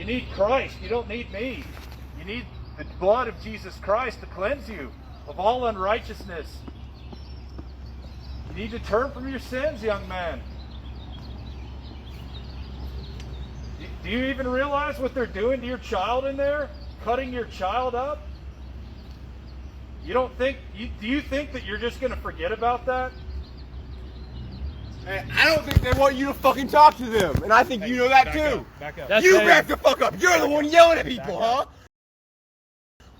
You need Christ. You don't need me. You need the blood of Jesus Christ to cleanse you of all unrighteousness. You need to turn from your sins, young man. Do you even realize what they're doing to your child in there? Cutting your child up? You don't think, do you think that you're just going to forget about that? Hey, I don't think they want you to fucking talk to them, and I think you know that too. Back up. You back the fuck up. You're the one yelling at people, huh?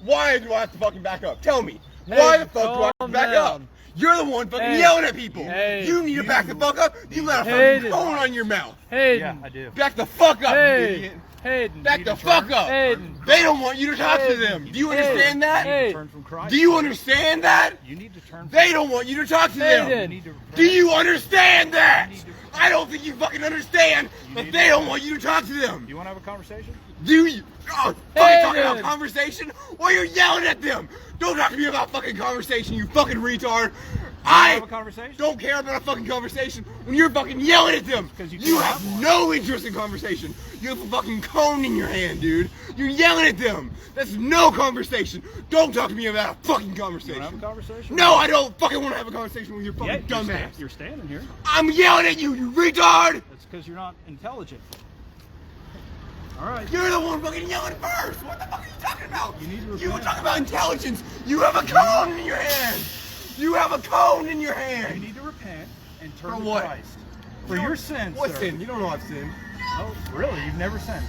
Why do I have to fucking back up? Tell me. Why the fuck do I have to back up? You're the one fucking yelling at people. You need to back the fuck up. You got a fucking phone on your mouth. Yeah, I do. Back the fuck up, you idiot. Hayden, back the fuck up. Hayden. They don't want you to talk to them. Do you understand that? Turn from Christ. Do you understand that? You need to turn from They don't want you to talk to them. Do you understand that? I don't think you fucking understand that they don't want you to talk to them. Do you want to have a conversation? Do you? Oh, fucking talking about conversation while you're yelling at them. Don't talk to me about fucking conversation, you fucking retard. I don't care about a fucking conversation when you're fucking yelling at them. You have no interest in conversation. You have a fucking cone in your hand, dude. You're yelling at them. That's no conversation. Don't talk to me about a fucking conversation. You want to have a conversation? No, I don't fucking want to have a conversation with your fucking dumbass. You're standing here. I'm yelling at you, you retard. That's because you're not intelligent. All right. You're the one fucking yelling first. What the fuck are you talking about? You were talking about intelligence. You have a cone in your hand. You have a cone in your hand. You need to repent and turn to to Christ. For your sins, What sir. sin? You don't know I've sinned. Oh, really? You've never sinned?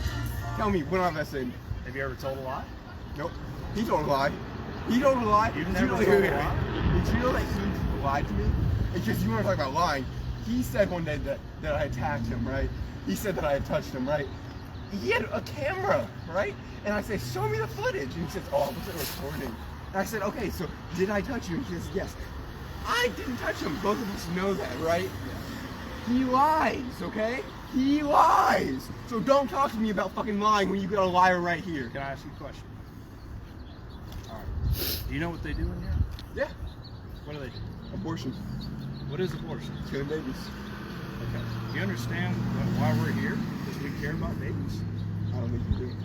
Tell me, when have I sinned? Have you ever told a lie? Nope. He told a lie. He told a lie. You've never told a lie? Did you know that he lied to me? Because you want to talk about lying. He said one day that I attacked him, right? He said that I had touched him, right? He had a camera, right? And I said, show me the footage. And he says, oh, I wasn't recording. And I said, okay, so did I touch you? And he says, yes. I didn't touch him. Both of us know that, right? He lies, okay? He lies. So don't talk to me about fucking lying when you got a liar right here. Can I ask you a question? All right. Do you know what they do in here? Yeah. What do they do? Abortion. What is abortion? Killing babies. Okay. Do you understand why we're here? Because we care about babies. I don't think you do.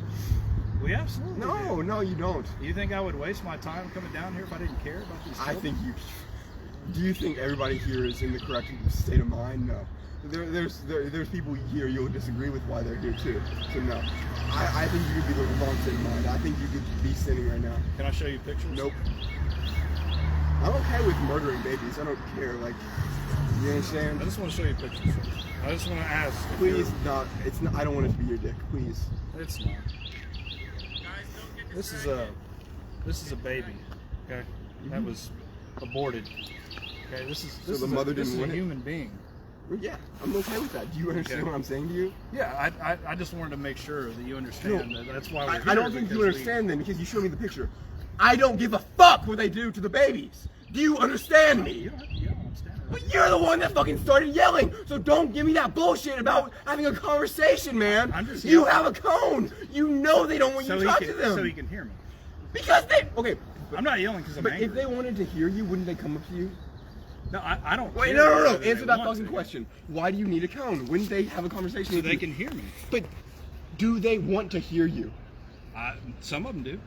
We absolutely do. No, you don't. You think I would waste my time coming down here if I didn't care about these children? I think you. Do you think everybody here is in the correct state of mind? No. There's people here you'll disagree with why they're here too. So no. I think you could be the wrong state of mind. I think you could be sinning right now. Can I show you pictures? Nope. I'm okay with murdering babies. I don't care. Like, you understand? I just want to show you pictures. I just want to ask. Please, not. It's not. I don't want it to be your dick. Please. It's not. This is a baby. Okay, that was aborted. Okay, this is the mother this didn't is want a it? human being. Well, yeah, I'm okay with that. Do you understand what I'm saying to you? Yeah, I just wanted to make sure that you understand that. That's why we're here. I don't think you understand then because you showed me the picture. I don't give a fuck what they do to the babies. Do you understand me? You don't understand. But you're the one that fucking started yelling. So don't give me that bullshit about having a conversation, man. I'm just you have a cone. You know they don't want you to talk to them. So he can hear me. Because they. Okay. I'm not yelling because I'm angry. If they wanted to hear you, wouldn't they come up to you? No, I don't. Wait, no. Answer that fucking question. Why do you need a cone? Wouldn't they have a conversation with you? So they can hear me. But do they want to hear you? Some of them do.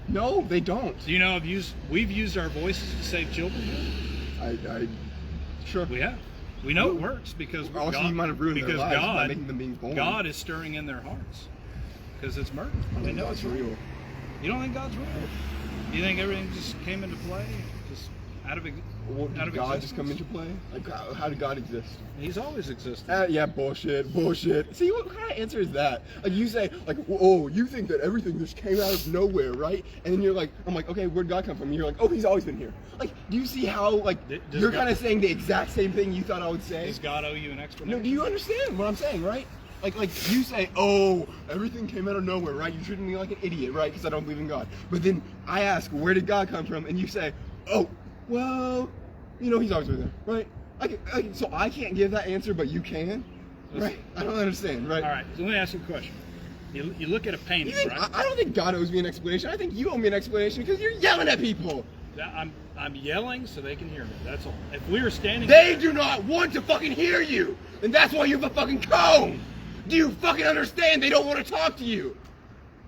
No, they don't. Do you know we've used our voices to save children? Sure. We have. We know it works because also you might have ruined their lives by making them being born. God is stirring in their hearts because it's murder. They know it's real. You don't think God's real? You think everything just came into play, just out of did God just come into play? Like, how did God exist? He's always existed. Yeah, bullshit. See, what kind of answer is that? Like, you say, like, oh, you think that everything just came out of nowhere, right? And then you're like, I'm like, okay, where'd God come from? And you're like, oh, he's always been here. Like, do you see how, like, you're kind of saying the exact same thing you thought I would say? Does God owe you an explanation? No, do you understand what I'm saying, right? Like you say, oh, everything came out of nowhere, right? You treated me like an idiot, right? Because I don't believe in God. But then I ask, where did God come from? And you say, oh, well, you know, he's always been there, right? So I can't give that answer, but you can, right? I don't understand, right? All right, so let me ask you a question. You look at a painting, right? I don't think God owes me an explanation. I think you owe me an explanation because you're yelling at people. I'm yelling so they can hear me. That's all. If we were standing, they do not want to fucking hear you, and that's why you have a fucking cone. Do you fucking understand? They don't want to talk to you.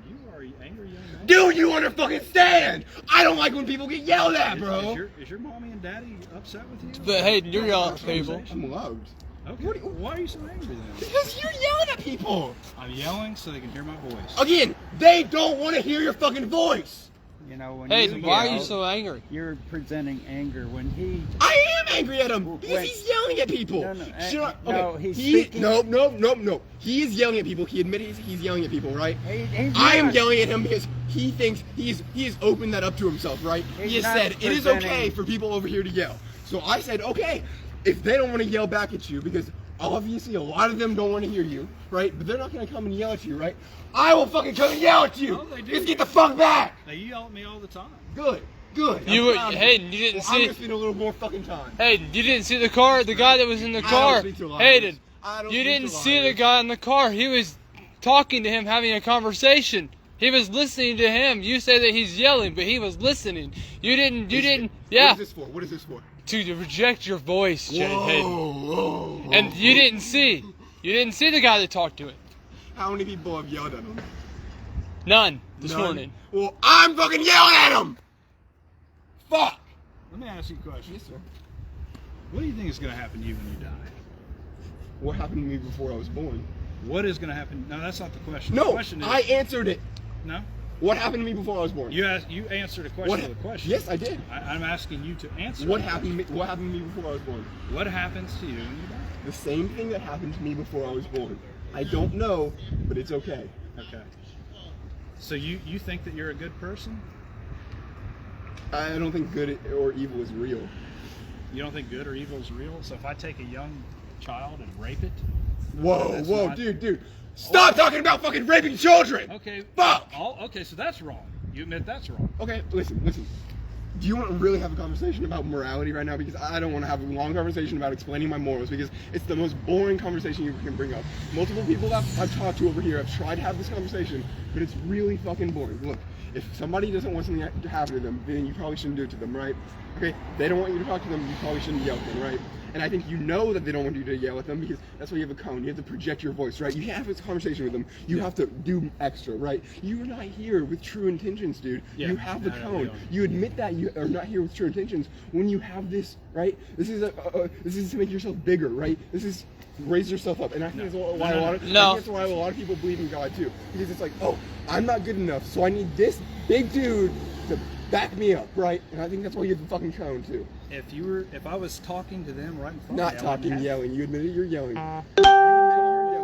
You are an angry young man. Do you understand? I don't like when people get yelled at, bro. Is your mommy and daddy upset with you? But hey, you're yelling at people. I'm loved. Okay. Why are you so angry then? Because you're yelling at people. I'm yelling so they can hear my voice. Again, they don't want to hear your fucking voice. You know, when Hey, you why are yell, you so angry? You're presenting anger when he. I am angry at him because Wait. he's yelling at people. No, no, Shut no, up. he's he, speaking- No. He is yelling at people. He admitted he's yelling at people, right? He's I am not- yelling at him because he thinks he has opened that up to himself, right? He's He has not said it is presenting- okay for people over here to yell. So I said, okay, if they don't want to yell back at you, because obviously a lot of them don't want to hear you, right? But they're not going to come and yell at you, right? I will fucking come and yell at you. Oh, they do. Just get the fuck back. They yell at me all the time. Good. You, I'm proud of Hayden, you didn't Well, I'm see. gonna spend a little more fucking time. Hayden, you didn't see the car. The guy that was in the I don't car. speak to liars. Hayden, I don't you speak didn't to see the liars. guy in the car. He was talking to him, having a conversation. He was listening to him. You say that he's yelling, but he was listening. You didn't. Yeah. What is this for? What is this for? To reject your voice, Jay Hayden. Whoa. And you didn't see. You didn't see the guy that talked to him. How many people have yelled at him? None this None? morning. Well, I'm fucking yelling at him. Fuck. Let me ask you a question. Yes, sir. What do you think is going to happen to you when you die? What happened to me before I was born? What is going to happen? No, that's not the question. No, the question is, I answered it. No? What happened to me before I was born? You answered a question with a question. Yes, I did. I'm asking you to answer. What the happened? question. What happened to me before I was born? What happens to you when you die? The same thing that happened to me before I was born. I don't know, but it's okay. Okay. So you think that you're a good person? I don't think good or evil is real. You don't think good or evil is real? So if I take a young child and rape it? Whoa, That's whoa, not- dude. Stop talking about fucking raping children! Okay. Fuck! Okay, so that's wrong. You admit that's wrong. Okay, listen. Do you want to really have a conversation about morality right now? Because I don't want to have a long conversation about explaining my morals because it's the most boring conversation you can bring up. Multiple people that I've talked to over here have tried to have this conversation, but it's really fucking boring. Look, if somebody doesn't want something to happen to them, then you probably shouldn't do it to them, right? Okay, they don't want you to talk to them, you probably shouldn't yell at them, right? And I think you know that they don't want you to yell at them because that's why you have a cone. You have to project your voice, right? You can't have this conversation with them. You have to do extra, right? You're not here with true intentions, dude. Yeah, You have the I know, cone. we are. You admit that you are not here with true intentions when you have this, right? This is to make yourself bigger, right? This is raise yourself up, and I think that's why a lot of I think that's why a lot of people believe in God too, because it's like, oh, I'm not good enough, so I need this big dude to back me up, right? And I think that's why you have the fucking cone too. If I was talking to them right in front Not of me, I wouldn't talking, have- yelling. You admitted you're yelling.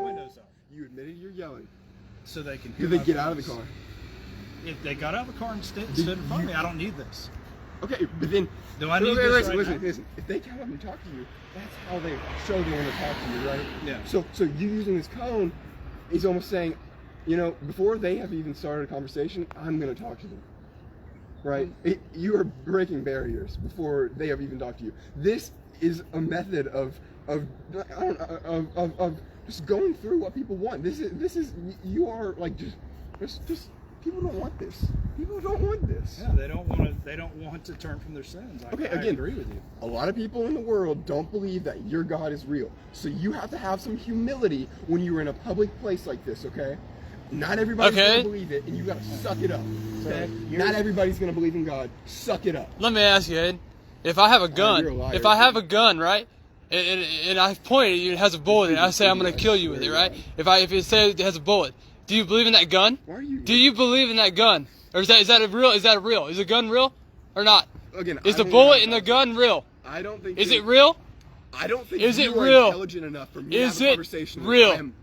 Windows up. You admitted you're yelling. So they can hear Did they my get out of the voice. car? If they got out of the car and stood in front of me, I don't need this. Okay, but then. Do I need this right now? Listen. If they come up and talk to you, that's how they show they want to talk to you, right? Yeah. So you using this cone is almost saying, you know, before they have even started a conversation, I'm going to talk to them. Right? You are breaking barriers before they have even talked to you. This is a method of just going through what people want. This is you are like just people don't want this. People don't want this. Yeah, they don't want to turn from their sins. I Again, agree with you. A lot of people in the world don't believe that your God is real. So you have to have some humility when you're in a public place like this, okay? Not everybody's gonna believe it, and you gotta suck it up. Okay? Not everybody's gonna believe in God. Suck it up. Let me ask you, Hayden. If I have a gun, you're a liar. if I have a gun, right, and I point at you and it has a bullet in it, I say I'm gonna kill you with it, right? If it says it has a bullet, do you believe in that gun? Why are you? Do you believe in that gun, or is that real? Is that real? Is the gun real, or not? Again, Is I the don't bullet know. in the gun real? I don't think. Is it real? I don't think. Is it you are real? intelligent enough for me to Is have a it conversation. real? I am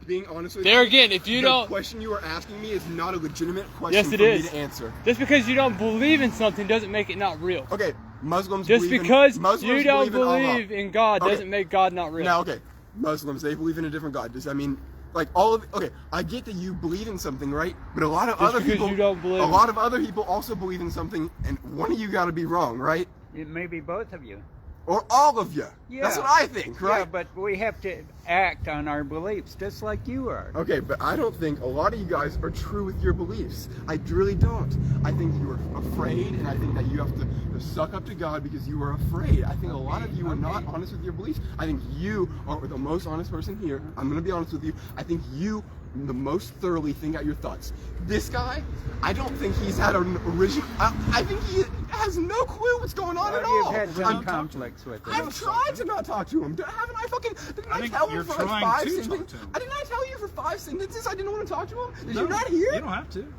being honest with There you. again, if you the don't, question you are asking me is not a legitimate question Yes, it for me is. to answer. just because you don't believe in something doesn't make it not real. Okay, Muslims. Just believe because in, Muslims you don't believe in Allah. believe in God Okay. doesn't make God not real. Now, okay, Muslims, they believe in a different God. Does that mean, like, all of, okay, I get that you believe in something, right? But a lot of Just other because people, you don't believe a in lot of other people also believe in something, and one of you got to be wrong, right? It may be both of you. or all of you. Yeah. That's what I think, right? Yeah, but we have to act on our beliefs, just like you are. Okay, but I don't think a lot of you guys are true with your beliefs. I really don't. I think you are afraid, and I think that you have to suck up to God because you are afraid. I think a lot of you are not honest with your beliefs. I think you are the most honest person here. I'm going to be honest with you. I think you the most thoroughly think out your thoughts. This guy, I don't think he's had an original. I think he has no clue what's going on at all. You've had some conflicts with it. I've tried to not talk to him. Haven't I fucking? Didn't I think tell him you're for like trying 5 to sentences? talk to him. I did not tell you for 5 sentences I didn't want to talk to him. Did No, you not hear? You don't have to.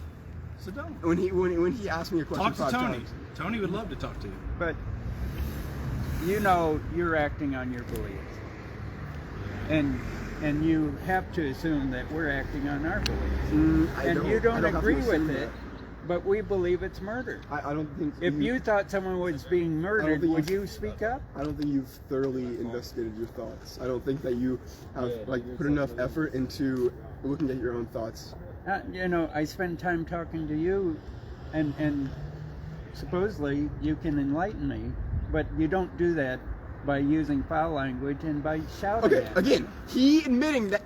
So don't. When he asked me a question Talk to 5 Tony. times. Tony would love to talk to you. But you know you're acting on your beliefs. And you have to assume that we're acting on our beliefs. And you don't agree with it, but we believe it's murder. I don't think. If you thought someone was being murdered, think would you- you speak up? I don't think you've thoroughly investigated your thoughts. I don't think that you have put enough effort into looking at your own thoughts. You know, I spend time talking to you, and supposedly you can enlighten me, but you don't do that by using foul language and by shouting Okay, at me. again, he admitted that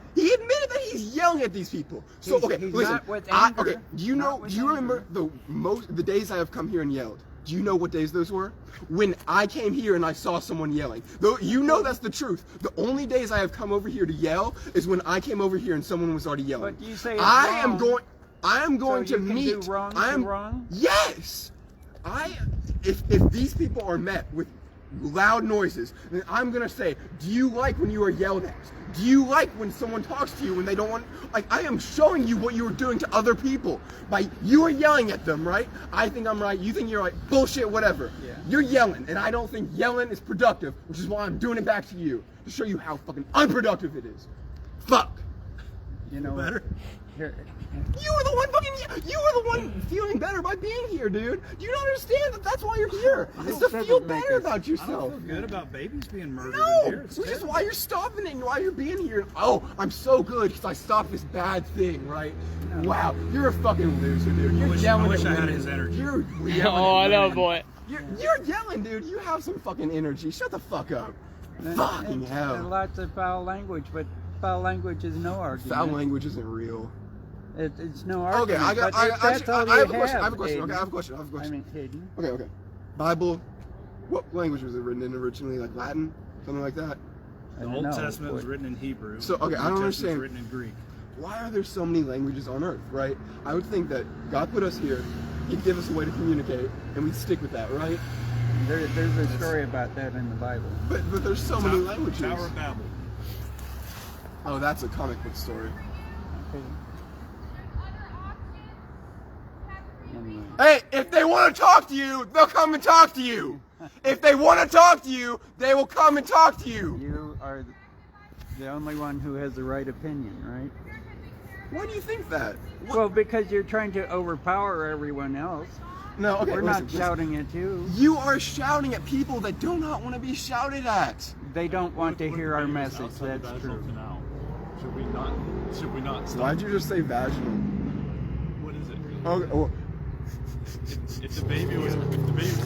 he's yelling at these people. So He's- okay, he's listen. not with anger. Okay, do you know? Not with Do you remember anger. the days I have come here and yelled? Do you know what days those were? When I came here and I saw someone yelling. Though you know that's the truth. The only days I have come over here to yell is when I came over here and someone was already yelling. But you say it's I am wrong. going So to you can meet. do wrong to I am wrong? Yes. If these people are met with loud noises, then I'm gonna say, do you like when you are yelled at? Do you like when someone talks to you when they don't want, like, I am showing you what you are doing to other people. By, you are yelling at them, right? I think I'm right, you think you're right, bullshit, whatever. Yeah. You're yelling, and I don't think yelling is productive, which is why I'm doing it back to you, to show you how fucking unproductive it is. Fuck. You know, Better. here, You are the one feeling better by being here, dude. Do you not understand that that's why you're here? It's to doesn't feel make better us- about I don't yourself. feel good about babies being murdered in No, here. It's which is terrible. why you're stopping it and why you're being here. Oh, I'm so good because I stopped this bad thing, right? Wow, you're a fucking loser, dude. You're yelling I wish at I had women. his energy. You're yelling Oh, at I know, women. boy. You're yelling, dude. You have some fucking energy. Shut the fuck up. Fucking and hell. lots of foul language, but foul language is no argument. Foul language isn't real. It's no Okay, argument. I but if that's all have you a question. I have a question. Hayden, Okay, I have a question. I mean, Hayden. Okay. Bible. What language was it written in originally? Like Latin, something like that. I The don't Old know. Testament was written in Hebrew. So, okay, the I don't New Testament's understand. written in Greek. Why are there so many languages on earth, right? I would think that God put us here, He'd give us a way to communicate, and we'd stick with that, right? There's a story about that in the Bible. But there's so many languages. Tower of Babel. Oh, that's a comic book story. Okay. Anyway. Hey, if they want to talk to you, they'll come and talk to you. If they want to talk to you, they will come and talk to you. You are the only one who has the right opinion, right? Why do you think that? Well, because you're trying to overpower everyone else. No, okay, We're listen, not shouting at you. You are shouting at people that do not want to be shouted at. They don't want to hear our message. That's true. Canal. Should we not stop? Why'd you just say vaginal? What is it? Okay, well, If the baby was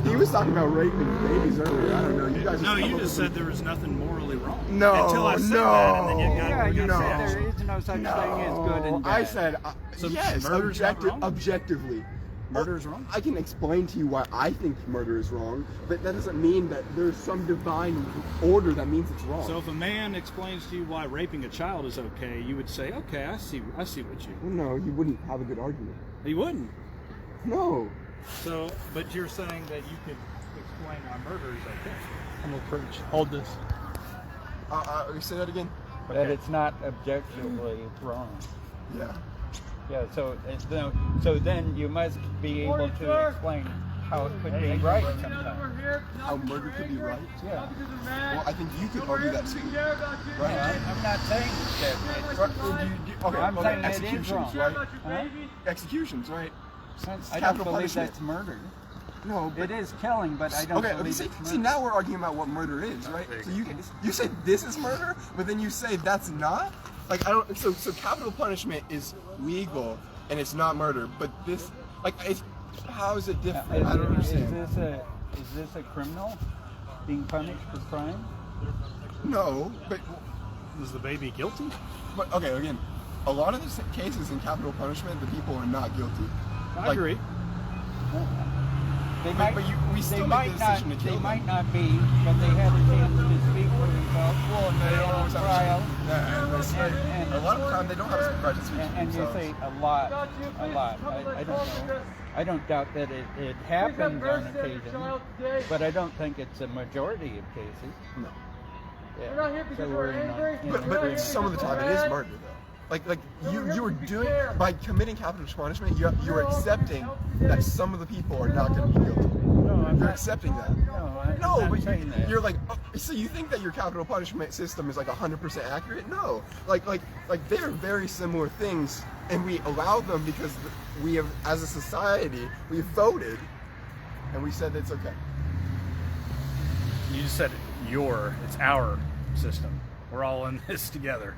he was talking about raping babies earlier. I don't know. You guys. No, just you come up just with said there was nothing morally wrong. No, Until I said no. that, and then you got Yeah, you No. said there is no such thing as good and bad. I said So yes. murder's not wrong? Objectively. Murder is wrong? I can explain to you why I think murder is wrong, but that doesn't mean that there's some divine order that means it's wrong. So if a man explains to you why raping a child is okay, you would say, okay, I see what you. Well, no, you wouldn't have a good argument. He wouldn't. No. So, but you're saying that you could explain why murder is okay. I'm gonna preach. Hold this. Say that again. That it's not objectively wrong. Yeah. Yeah, so then you must be able to explain how it could be right sometimes. How murder could be right. Yeah. Well, I think you could argue that too. Right. I'm not saying that it's wrong. Okay. I'm saying it is executions, wrong. right? Huh? Executions, right? I don't Capital believe punishment. that's murder. No. It is killing, but I don't Okay, believe see, it's murder. see, now we're arguing about what murder is, right? So you say this is murder, but then you say that's not? Like, I don't, so capital punishment is legal, and it's not murder, but this, like, it's, how is it different? I don't understand. Is this a criminal? being punished for crime? No, but Was the baby guilty? okay, again, a lot of the cases in capital punishment, the people are not guilty. I agree. They But we still make the decision to kill They them. might not be, but they had a chance to speak for themselves. Well, They don't always have a trial. chance. Yeah, and that's right. And- A lot of the time, they don't have a right to speak for And you themselves. say a lot. I don't know. I don't doubt that it happens on occasion, but I don't think it's a majority of cases. No. Yeah. We're not here because So we're in angry. in But agreement. some of the time it is murder though. Like you were doing by committing capital punishment, you're accepting that some of the people are not going to be guilty. No, I'm You're not. accepting that. No, I'm No, not but saying that. you're like, oh, so you think that your capital punishment system is like 100% accurate? No, like they're very similar things, and we allow them because we have, as a society, we voted, and we said it's okay. You just said it's our system. We're all in this together.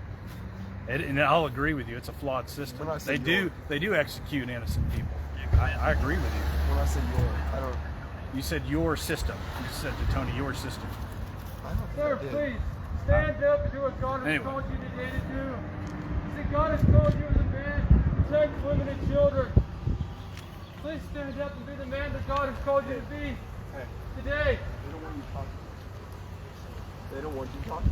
And I'll agree with you. It's a flawed system. When I say They do execute innocent people. I agree with you. When I say your, I don't. You said your system. You said to Tony, your system. I don't Sir, think I did. please, stand up and do what God has Anyway. told you today to do. See, God has told you as a man to protect women and children. Please stand up and be the man that God has called you to be today. They don't want you talking. They don't want you talking.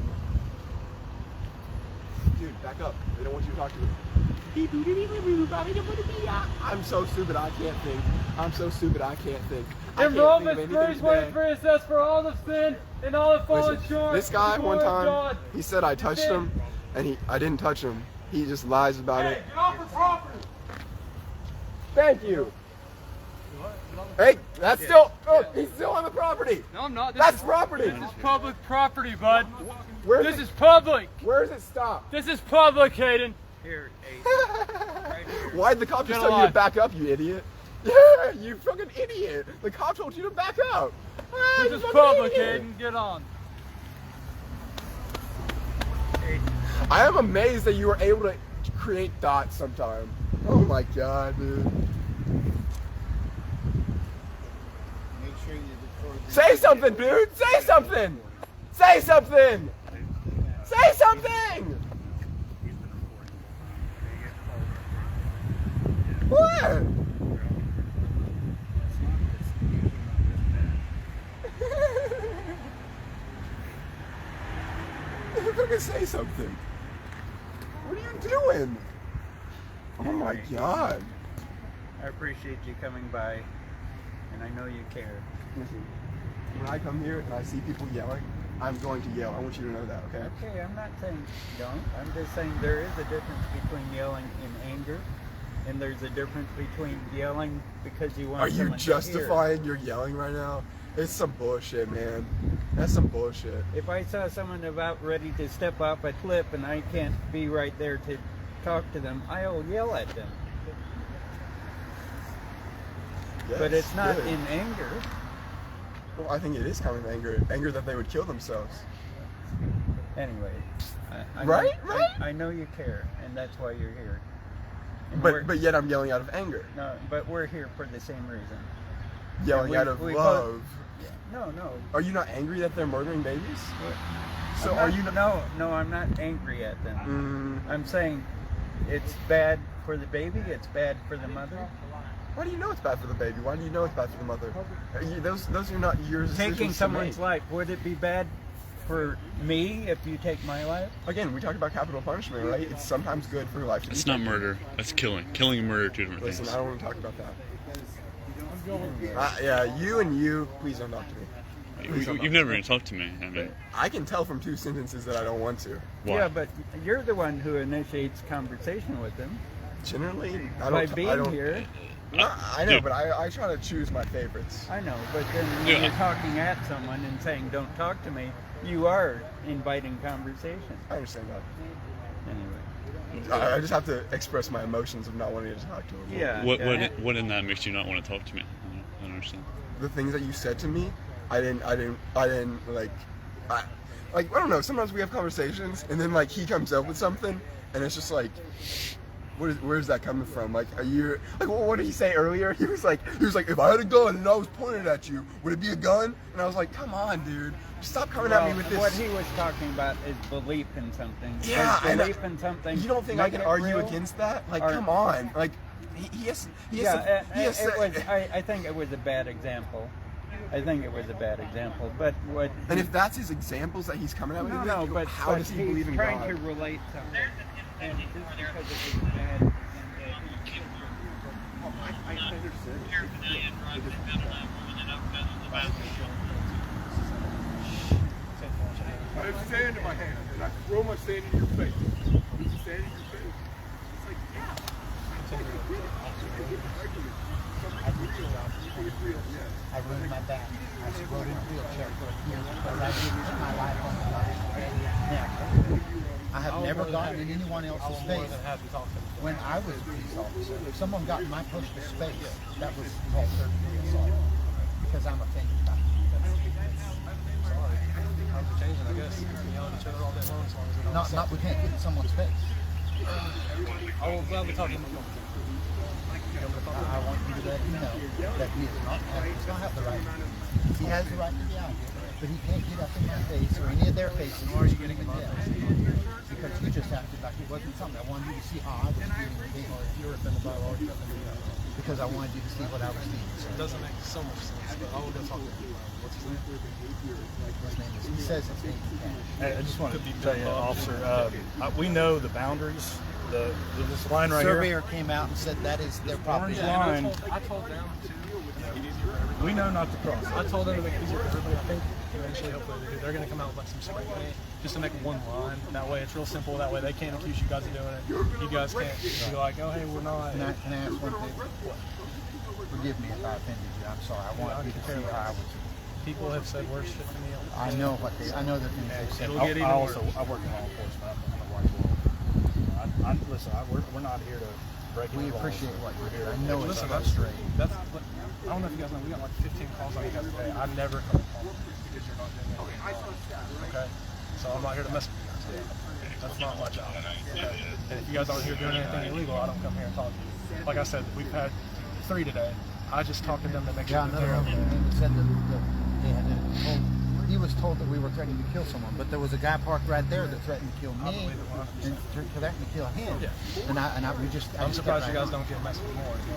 Dude, back up. They don't want you to talk to me. I'm so stupid I can't think. I'm so stupid I can't think. I In can't Romans think of 3, anything today. 23, it says, for all have sinned and all have fallen Listen, short. this guy of the one glory of time, God. he said I touched him, and I didn't touch him. He just lies about Hey, it. get off the property. Thank you. Hey, that's still, he's still on the property. No, I'm not. That's property. This is public property, bud. Where's This it, is public. where does it stop? This is public, Hayden. Here, Why'd the cop just Get tell you to alive. back up, you idiot? Yeah, you fucking idiot. The cop told you to back up. Ah, you This is fucking public, idiot. Hayden. Get on. I am amazed that you were able to create thoughts sometime. Oh my god, dude. Make sure you record this. Say something, dude! Say something! Say something! Say something! What? Fucking say something. What are you doing? Oh my god. I appreciate you coming by, and I know you care. Listen, when I come here and I see people yelling, I'm going to yell. I want you to know that, okay? Okay, I'm not saying don't. I'm just saying there is a difference between yelling in anger, and there's a difference between yelling because you want Are you someone to hear. justifying your yelling right now? It's some bullshit, man. That's some bullshit. If I saw someone about ready to step off a cliff and I can't be right there to talk to them, I'll yell at them. But Yes, it's not good. in anger. Well, I think it is kind of anger that they would kill themselves. Anyway, I Right? know, Right? I know you care, and that's why you're here. And we're- But yet I'm yelling out of anger, no, but we're here for the same reason. yelling we- out of we love. No, no. Are you not angry that they're murdering babies? So I'm are not- you not? No, I'm not angry at them. Mm, I'm saying it's bad for the baby. It's bad for the mother. why do you know it's bad for the baby? Why do you know it's bad for the mother? Those are not your decisions Taking to someone's make. life, would it be bad for me if you take my life? Again, we talked about capital punishment, right? It's sometimes good for life to be It's not taken. murder. That's killing. Killing and murder are two different Listen, things. I don't want to talk about that. Yeah, you, please don't talk to me. Please don't talk You've to never me. even talked to me. I mean, I can tell from 2 sentences that I don't want to. why? Yeah, but you're the one who initiates conversation with them Generally, I by don't. being I don't. here. I know, Dude. but I try to choose my favorites. I know, but then when Yeah. you're talking at someone and saying "Don't talk to me," you are inviting conversation. I understand that. Anyway. I just have to express my emotions of not wanting to talk to them. Yeah. What yeah. what in that makes you not want to talk to me? I don't understand. The things that you said to me, I didn't like. I don't know. Sometimes we have conversations, and then like he comes up with something, and it's just like, where's that coming from? Like, are you like what did he say earlier? He was like, if I had a gun and I was pointed at you, would it be a gun? And I was like, come on, dude, stop coming at me with this. What he was talking about is belief in something. Yeah, Is belief in something. You don't think I can argue real? against that? Like, Or- come on, like he has I think it was a bad example. I think it was a bad example, but what? And if that's his examples that he's coming at me with, but how does he believe in God? He's trying to relate something, and just because it was bad. I have sand in my hand, and I throw my sand in your face. Is the sand in your face? It's like, yeah. I ruined my back. I rode in a wheelchair for a year because I didn't put my life on the line. Now, I have never gotten in anyone else's face. When I was a police officer, if someone got in my personal space, that was called third-degree assault because I'm offended by it. Changing, I guess. Yelling at each other all day long as long as we don't. Not we can't get in someone's face. I will gladly talk to him. I want you to let him know that he does not have the right. He has the right to be out here, but he can't get up in my face or any of their faces. Why are you getting him because you just acted like it wasn't something. I wanted you to see how I was feeling with him. You're offended by law. Because I wanted you to see what I was feeling. So. It doesn't make so much sense, but I will go talk to him. What's his name? He says his name is Cash. Hey, I just want to tell you, officer, we know the boundaries. This line right Surveyor came out and said that is their property. Orange line. I told them to make it easier for everybody. We know not to cross. I told them to make it easier for everybody. I think eventually, hopefully, they're going to come out with like some spray paint just to make one line. That way, it's real simple. That way, they can't accuse you guys of doing it. You guys can't be like, oh, hey, we're not. Can I ask one thing? Forgive me if I offended you. I'm sorry. I wanted you to see how I was. People have said worse shit to me. I know the things they've said. It'll get even worse. I work in law enforcement. I'm a white world. Listen, we're not here to break any We laws. appreciate what you do. I know it's Listen, frustrating. that's I don't know if you guys know, we got like 15 calls on you guys today. I never come and call because you're not doing anything. Okay? So I'm not here to mess with you guys. That's not my job. Okay? And if you guys aren't here doing anything illegal, I don't come here and talk to you. Like I said, we've had 3 today. I just talked to them to make sure that Another they're one said that they had he was told that we were threatening to kill someone, but there was a guy parked right there that threatened to kill me and threatened to kill him. Yeah. I'm surprised you guys don't get messed with more. You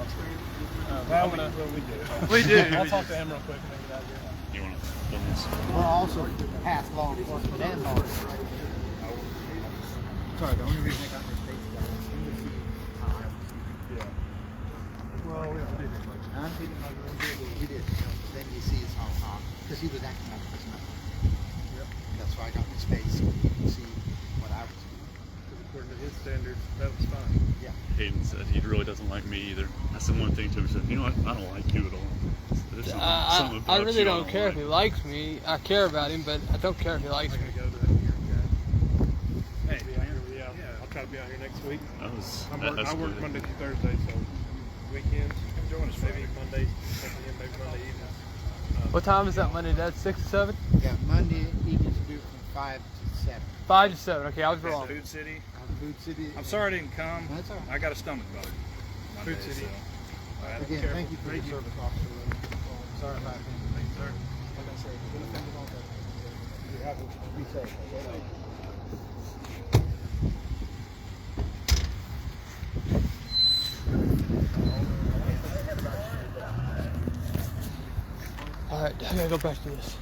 know, We do. we do. I'll talk to him real quick and maybe that. You want to film this? We're also past law enforcement and law enforcement. Sorry, the only reason I got this face is Well, we did it. huh? We did. Then he sees how because he was acting like this man. Yep. That's why I got his face so he can see what I was doing. According to his standards, that was fine. Yeah. Hayden said he really doesn't like me either. I said one thing to him. He said, you know what? I don't like you at all. There's something I about really you don't care if like. he likes me. I care about him, but I don't care if he likes me. Hey, yeah, I'll try to be out here next week. That's I work good. Monday through Thursday, so weekends, come join us. Maybe Monday, maybe Monday evening. What time is that Monday? That's 6 to 7? Yeah, Monday evenings do from 5 to 7. 5 to 7. Okay, I was wrong. Food City. Food City. I'm sorry I didn't come. That's all right. I got a stomach bug. Food City. Again, thank you for your service, officer. Sorry about it. Thank you, sir. Like I said, you're gonna offend all that. You have to be safe. Okay? Alright, I gotta go back to this.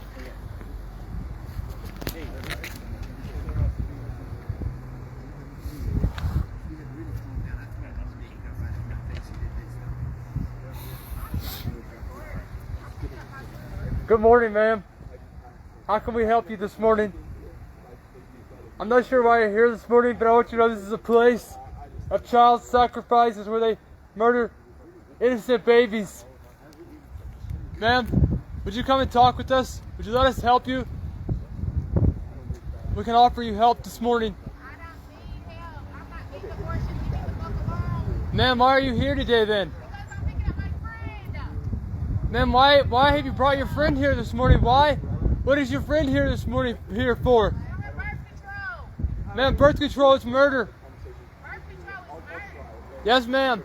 Good morning, ma'am. How can we help you this morning? I'm not sure why you're here this morning, but I want you to know this is a place of child sacrifices where they murder innocent babies. Ma'am, would you come and talk with us? Would you let us help you? We can offer you help this morning. I don't need help. I'm not getting abortions. You need to fuck alone. Ma'am, why are you here today then? Because I'm picking up my friend. Ma'am, why have you brought your friend here this morning? Why? What is your friend here this morning here for? We're at birth control. Ma'am, birth control is murder. Birth control is murder. Yes, ma'am.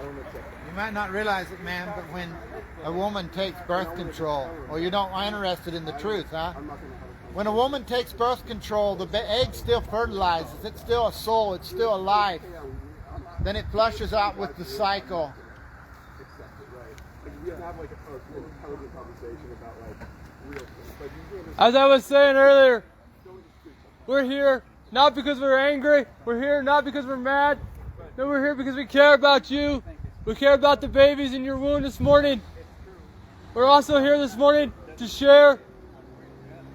You might not realize it, man, but when a woman takes birth control, or you're not interested in the truth, huh? When a woman takes birth control, the egg still fertilizes. It's still a soul. It's still a life. Then it flushes out with the cycle. As I was saying earlier, we're here not because we're angry. We're here not because we're mad. No, we're here because we care about you. We care about the babies in your womb this morning. We're also here this morning to share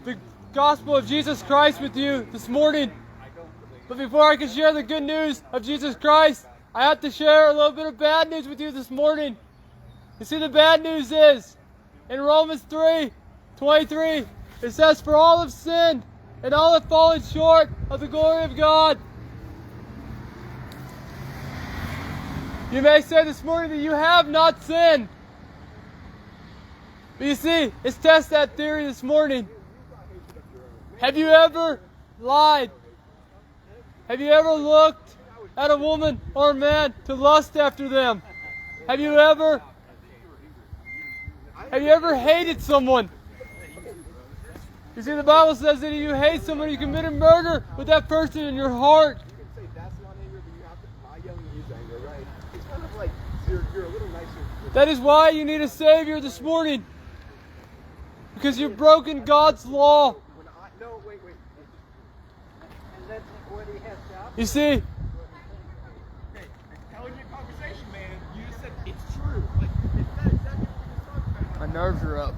the gospel of Jesus Christ with you this morning. But before I can share the good news of Jesus Christ, I have to share a little bit of bad news with you this morning. You see, the bad news is, in Romans 3:23, it says, "For all have sinned, and all have fallen short of the glory of God." You may say this morning that you have not sinned. But you see, let's test that theory this morning. Have you ever lied? Have you ever looked at a woman or a man to lust after them? Have you ever hated someone? You see, the Bible says that if you hate someone, you committed murder with that person in your heart. That is why you need a Savior this morning. Because you've broken God's law. You see, my nerves are up.